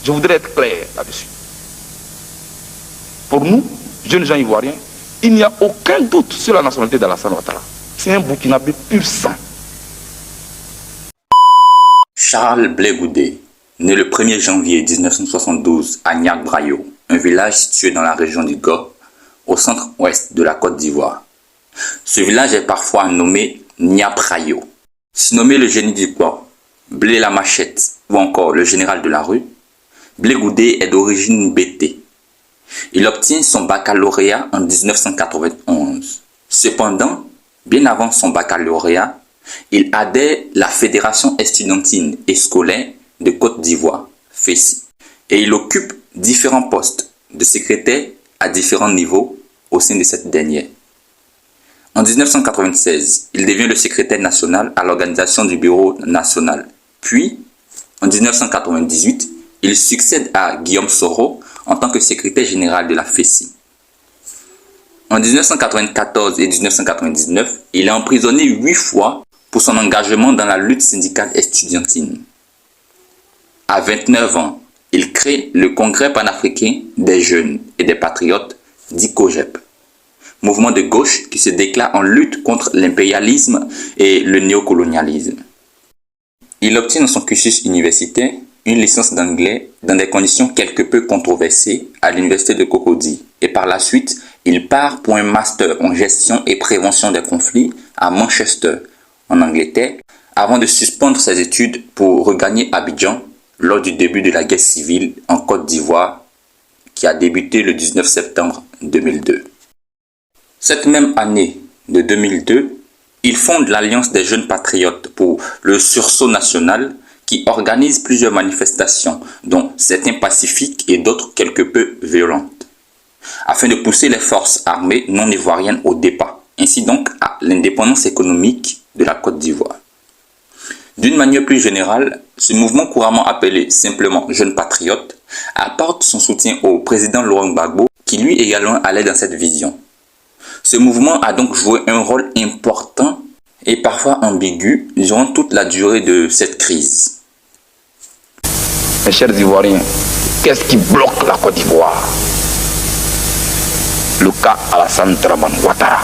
Je voudrais être clair là-dessus. Pour nous, jeunes gens ivoiriens, il n'y a aucun doute sur la nationalité d'Alassane Ouattara. C'est un Burkinabé pur sang. Charles Blé Goudé, né le 1er janvier 1972 à Niack-Brayo, un village situé dans la région du Go, au centre-ouest de la Côte d'Ivoire. Ce village est parfois nommé Niaprayo. Surnommé le génie du bois, Blé la machette ou encore le général de la rue, Blé Goudé est d'origine bété. Il obtient son baccalauréat en 1991. Cependant, bien avant son baccalauréat, il adhère à la Fédération estudiantine et scolaire de Côte d'Ivoire, FESI, et il occupe différents postes de secrétaire à différents niveaux au sein de cette dernière. En 1996, il devient le secrétaire national à l'organisation du Bureau national. Puis, en 1998, il succède à Guillaume Soro en tant que secrétaire général de la FESI. En 1994 et 1999, il est emprisonné 8 fois pour son engagement dans la lutte syndicale estudiantine. À 29 ans, il crée le Congrès panafricain des jeunes et des patriotes, dit COJEP, mouvement de gauche qui se déclare en lutte contre l'impérialisme et le néocolonialisme. Il obtient dans son cursus universitaire une licence d'anglais dans des conditions quelque peu controversées à l'université de Cocody et par la suite, il part pour un master en gestion et prévention des conflits à Manchester, en Angleterre, avant de suspendre ses études pour regagner Abidjan lors du début de la guerre civile en Côte d'Ivoire qui a débuté le 19 septembre 2002. Cette même année de 2002, il fonde l'Alliance des jeunes patriotes pour le sursaut national qui organise plusieurs manifestations, dont certains pacifiques et d'autres quelque peu violentes, afin de pousser les forces armées non ivoiriennes au départ, ainsi donc à l'indépendance économique de la Côte d'Ivoire. D'une manière plus générale, ce mouvement couramment appelé simplement Jeunes Patriotes apporte son soutien au président Laurent Gbagbo qui lui également allait dans cette vision. Ce mouvement a donc joué un rôle important et parfois ambigu durant toute la durée de cette crise. Mes chers Ivoiriens, qu'est-ce qui bloque la Côte d'Ivoire? Le cas Alassane Ouattara.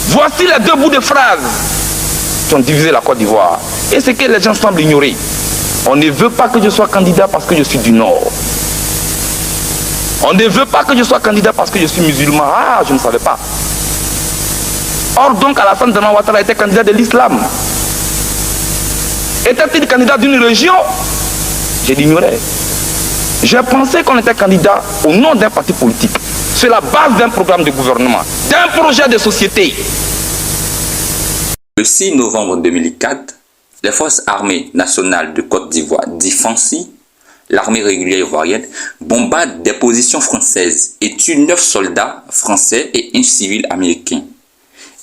Voici les deux bouts de phrases qui ont divisé la Côte d'Ivoire. Et ce que les gens semblent ignorer. On ne veut pas que je sois candidat parce que je suis du Nord. On ne veut pas que je sois candidat parce que je suis musulman. Ah, je ne savais pas. Or donc Alassane Ouattara était candidat de l'islam. Était-il candidat d'une région? Je l'ignorais. J'ai pensé qu'on était candidat au nom d'un parti politique, sur la base d'un programme de gouvernement, d'un projet de société. Le 6 novembre 2004, les forces armées nationales de Côte d'Ivoire, dit FANCI, l'armée régulière ivoirienne, bombardent des positions françaises et tue 9 soldats français et un civil américain.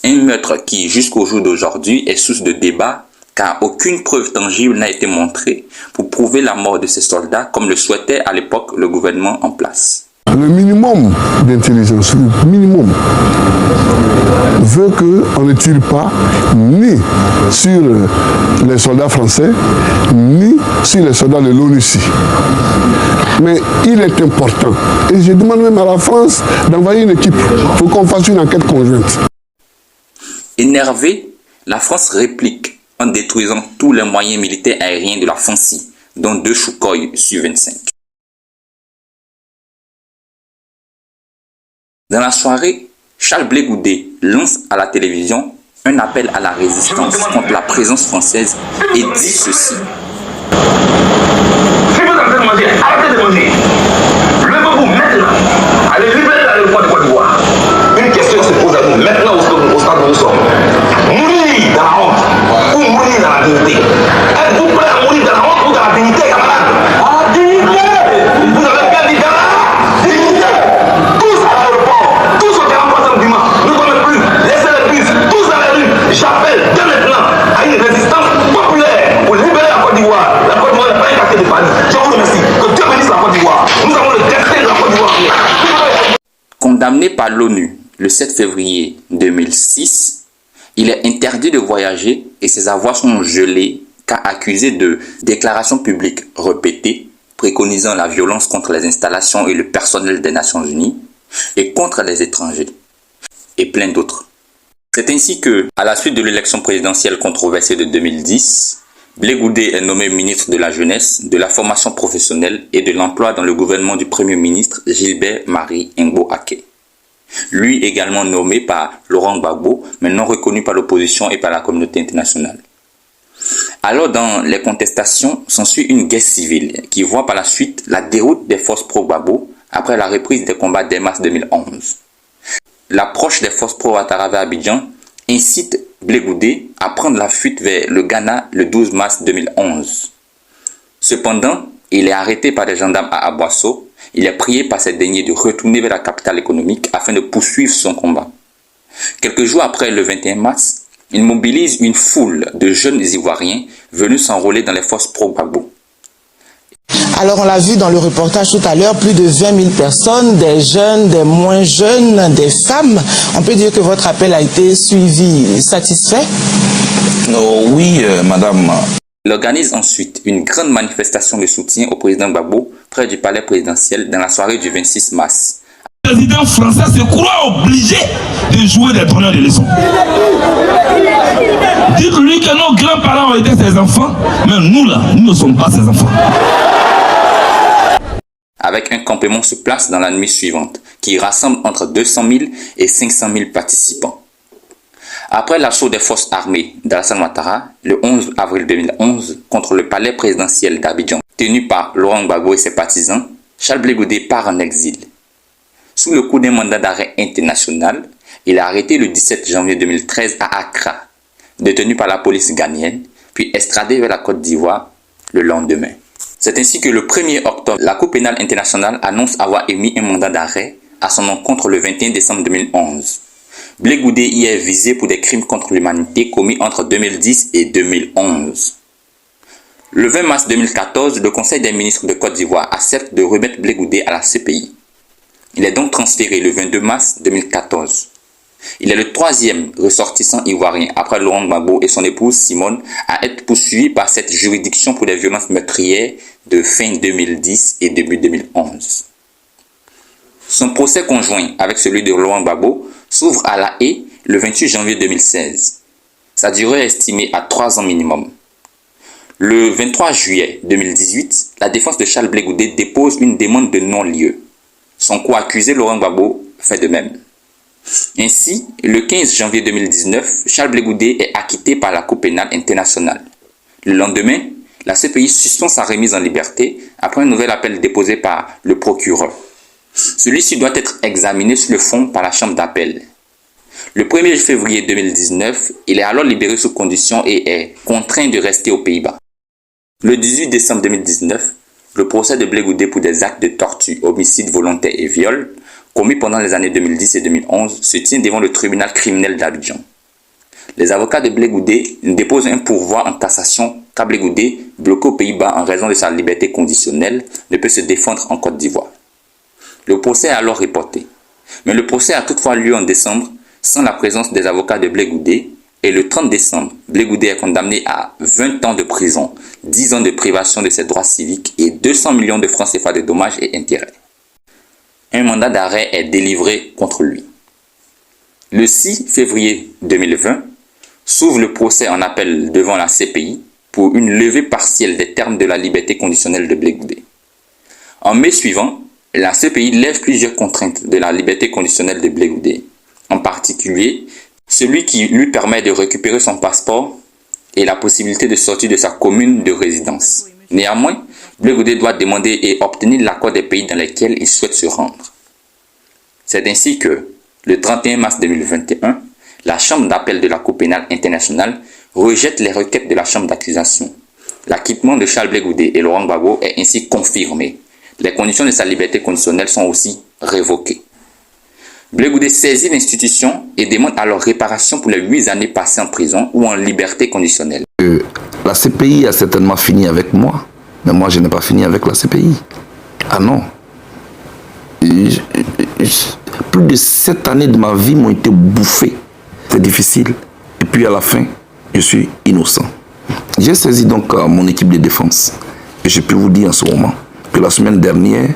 Un meurtre qui, jusqu'au jour d'aujourd'hui, est source de débat car aucune preuve tangible n'a été montrée pour prouver la mort de ces soldats comme le souhaitait à l'époque le gouvernement en place. Le minimum d'intelligence, le minimum, veut qu'on ne tire pas ni sur les soldats français, ni sur les soldats de l'ONUCI. Mais il est important, et je demande même à la France d'envoyer une équipe pour qu'on fasse une enquête conjointe. Énervé, la France réplique en détruisant tous les moyens militaires aériens de la FANCI, dont 2 Sukhoi Su-25. Dans la soirée, Charles Blé Goudé lance à la télévision un appel à la résistance contre la présence française et dit ceci. Si vous êtes en train de manger, arrêtez de manger. Levez-vous maintenant. Allez libérer l'aéroport de Côte d'Ivoire. Une question se pose à nous maintenant au stade où nous sommes. Mourir dans la honte ou mourir dans la dignité? Êtes-vous prêt à mourir dans la honte ou dans la dignité, camarades? La dignité! Vous avez bien dit dans la dignité! Tous à l'aéroport, tous au 43e dimanche. Ne commettez plus, laissez les bus, tous dans les rues. J'appelle dès maintenant à une résistance populaire pour libérer la Côte d'Ivoire. La Côte d'Ivoire n'est pas un quartier de Paris. Je vous remercie. Que Dieu bénisse la Côte d'Ivoire. Nous avons le destin de la Côte d'Ivoire. Condamné par l'ONU le 7 février 2006, il est interdit de voyager et ses avoirs sont gelés car accusé de déclarations publiques répétées préconisant la violence contre les installations et le personnel des Nations Unies et contre les étrangers, et plein d'autres. C'est ainsi que, à la suite de l'élection présidentielle controversée de 2010, Blé Goudé est nommé ministre de la Jeunesse, de la formation professionnelle et de l'emploi dans le gouvernement du Premier ministre Gilbert Marie Ngbo Aké. Lui également nommé par Laurent Gbagbo, mais non reconnu par l'opposition et par la communauté internationale. Alors, dans les contestations, s'ensuit une guerre civile qui voit par la suite la déroute des forces pro-Gbagbo après la reprise des combats dès mars 2011. L'approche des forces pro-Ouattara vers Abidjan incite Blé Goudé à prendre la fuite vers le Ghana le 12 mars 2011. Cependant, il est arrêté par des gendarmes à Aboasso. Il est prié par ces derniers de retourner vers la capitale économique afin de poursuivre son combat. Quelques jours après le 21 mars, il mobilise une foule de jeunes Ivoiriens venus s'enrôler dans les forces pro-Gbagbo. Alors on l'a vu dans le reportage tout à l'heure, plus de 20 000 personnes, des jeunes, des moins jeunes, des femmes. On peut dire que votre appel a été suivi, satisfait? Oui, madame. Il organise ensuite une grande manifestation de soutien au président Gbagbo près du palais présidentiel dans la soirée du 26 mars. Le président français se croit obligé de jouer des donneurs de leçons. Dites-lui que nos grands-parents ont été ses enfants, mais nous là, nous ne sommes pas ses enfants. Avec un campement sur place dans la nuit suivante, qui rassemble entre 200 000 et 500 000 participants. Après l'assaut des forces armées d'Alassane Ouattara, le 11 avril 2011, contre le palais présidentiel d'Abidjan, tenu par Laurent Gbagbo et ses partisans, Charles Blé Goudé part en exil. Sous le coup d'un mandat d'arrêt international, il est arrêté le 17 janvier 2013 à Accra, détenu par la police ghanéenne, puis extradé vers la Côte d'Ivoire le lendemain. C'est ainsi que le 1er octobre, la Cour pénale internationale annonce avoir émis un mandat d'arrêt à son encontre le 21 décembre 2011. Blé Goudé y est visé pour des crimes contre l'humanité commis entre 2010 et 2011. Le 20 mars 2014, le Conseil des ministres de Côte d'Ivoire accepte de remettre Blé Goudé à la CPI. Il est donc transféré le 22 mars 2014. Il est le troisième ressortissant ivoirien après Laurent Gbagbo et son épouse Simone à être poursuivi par cette juridiction pour des violences meurtrières de fin 2010 et début 2011. Son procès conjoint avec celui de Laurent Gbagbo s'ouvre à La Haye le 28 janvier 2016. Sa durée est estimée à 3 ans minimum. Le 23 juillet 2018, la défense de Charles Blé Goudé dépose une demande de non-lieu. Son co-accusé Laurent Gbagbo fait de même. Ainsi, le 15 janvier 2019, Charles Blé Goudé est acquitté par la Cour pénale internationale. Le lendemain, la CPI suspend sa remise en liberté après un nouvel appel déposé par le procureur. Celui-ci doit être examiné sur le fond par la chambre d'appel. Le 1er février 2019, il est alors libéré sous condition et est contraint de rester aux Pays-Bas. Le 18 décembre 2019, le procès de Blé Goudé pour des actes de torture, homicide volontaire et viol commis pendant les années 2010 et 2011 se tient devant le tribunal criminel d'Abidjan. Les avocats de Blé Goudé déposent un pourvoi en cassation car Blé Goudé, bloqué aux Pays-Bas en raison de sa liberté conditionnelle, ne peut se défendre en Côte d'Ivoire. Le procès est alors reporté. Mais le procès a toutefois lieu en décembre sans la présence des avocats de Blé Goudé et le 30 décembre, Blé Goudé est condamné à 20 ans de prison, 10 ans de privation de ses droits civiques et 200 millions de francs CFA de dommages et intérêts. Un mandat d'arrêt est délivré contre lui. Le 6 février 2020, s'ouvre le procès en appel devant la CPI pour une levée partielle des termes de la liberté conditionnelle de Blé Goudé. En mai suivant, la CPI lève plusieurs contraintes de la liberté conditionnelle de Blé Goudé, en particulier celui qui lui permet de récupérer son passeport et la possibilité de sortir de sa commune de résidence. Néanmoins, Blé Goudé doit demander et obtenir l'accord des pays dans lesquels il souhaite se rendre. C'est ainsi que, le 31 mars 2021, la Chambre d'appel de la Cour pénale internationale rejette les requêtes de la Chambre d'accusation. L'acquittement de Charles Blé Goudé et Laurent Gbagbo est ainsi confirmé. Les conditions de sa liberté conditionnelle sont aussi révoquées. Blé Goudé saisit l'institution et demande alors réparation pour les 8 années passées en prison ou en liberté conditionnelle. La CPI a certainement fini avec moi, mais moi je n'ai pas fini avec la CPI. Ah non. Plus de 7 années de ma vie m'ont été bouffées. C'est difficile. Et puis à la fin, je suis innocent. J'ai saisi donc mon équipe de défense. Et je peux vous dire en ce moment que la semaine dernière,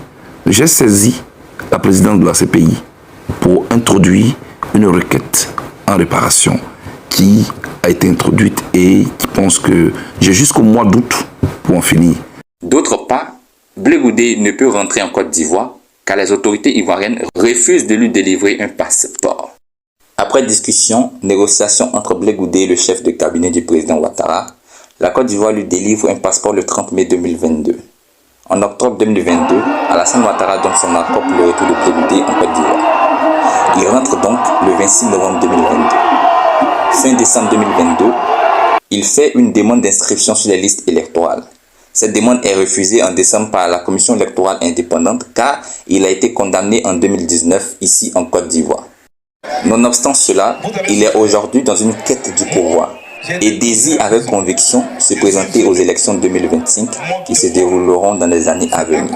j'ai saisi la présidente de la CPI pour introduire une requête en réparation qui a été introduite et qui pense que j'ai jusqu'au mois d'août pour en finir. D'autre part, Blé Goudé ne peut rentrer en Côte d'Ivoire car les autorités ivoiriennes refusent de lui délivrer un passeport. Après discussion, négociation entre Blé Goudé et le chef de cabinet du président Ouattara, la Côte d'Ivoire lui délivre un passeport le 30 mai 2022. En octobre 2022, Alassane Ouattara donne son accord pour le retour de Blé Goudé en Côte d'Ivoire. Il rentre donc le 26 novembre 2022. Fin décembre 2022, il fait une demande d'inscription sur les listes électorales. Cette demande est refusée en décembre par la commission électorale indépendante car il a été condamné en 2019 ici en Côte d'Ivoire. Nonobstant cela, il est aujourd'hui dans une quête du pouvoir et désire avec conviction se présenter aux élections 2025 qui se dérouleront dans les années à venir.